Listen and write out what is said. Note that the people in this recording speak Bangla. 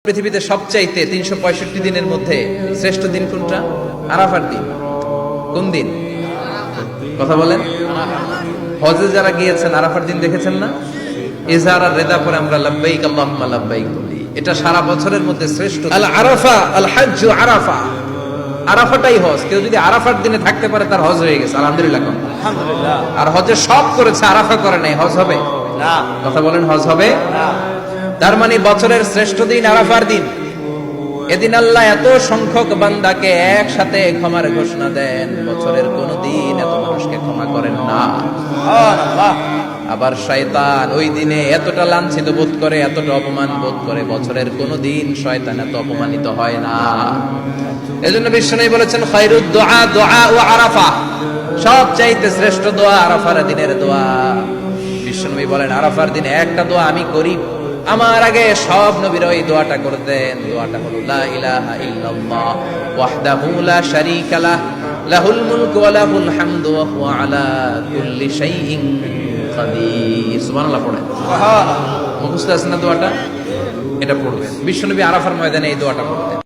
পৃথিবীতে সবচাইতে ৩৬৫ দিনের মধ্যে শ্রেষ্ঠ দিন কোনটা? আরাফার দিন। কোন দিন? কথা বলেন। হজে যারা গিয়েছেন আরাফার দিন দেখেছেন না? ইজহার আর রেদা পরে আমরা লাব্বাইক আল্লাহুম্মা লাব্বাইক বলি। এটা সারা বছরের মধ্যে শ্রেষ্ঠ। আল আরাফা আল হজ্জ আরাফা, আরাফাটাই হজ। কেউ যদি আরাফার দিনে থাকতে পারে তার হজ হয়ে গেছে। আলহামদুলিল্লাহ। আলহামদুলিল্লাহ। আর হজে সব করেছে, আরাফা করে নাই, হজ হবে না। কথা বলেন, হজ হবে না। তার মানে বছরের শ্রেষ্ঠ দিন আরাফার দিন। এদিন আল্লাহ এত সংখ্যক বান্দাকে একসাথে ক্ষমার ঘোষণা দেন, বছরের কোন দিন এত মানুষকে ক্ষমা করেন না। সুবহানাল্লাহ। আবার শয়তান ওই দিনে এতটা লাঞ্ছিত বোধ করে, এতটা অপমান বোধ করে, বছরের কোন দিন শয়তান এত অপমানিত হয় না। এজন্য বিশ্বনবী বলেছেন খায়রুদ দুআ দুআ ও আরাফা, সবচাইতে শ্রেষ্ঠ দোয়া আরাফার দিনের দোয়া। বিশ্বনবী বলেন আরাফার দিনে একটা দোয়া আমি করি, আমার আগে সব নবীরা ওই দোয়াটা করতেন। দোয়াটা হলো লা ইলাহা ইল্লাল্লাহ ওয়াহদাহু লা শারীকা লাহ লাহুল মুলকু ওয়া লাহুল হামদু ওয়া হুয়া আলা কুল্লি শাইইন কাদির। সুবহানাল্লাহ পড়েন। সুবহানাল্লাহ। মুখস্থ আছে না দোয়াটা? এটা পড়বেন। বিশ্বনবী আরাফার ময়দানে এই দোয়াটা পড়তেন।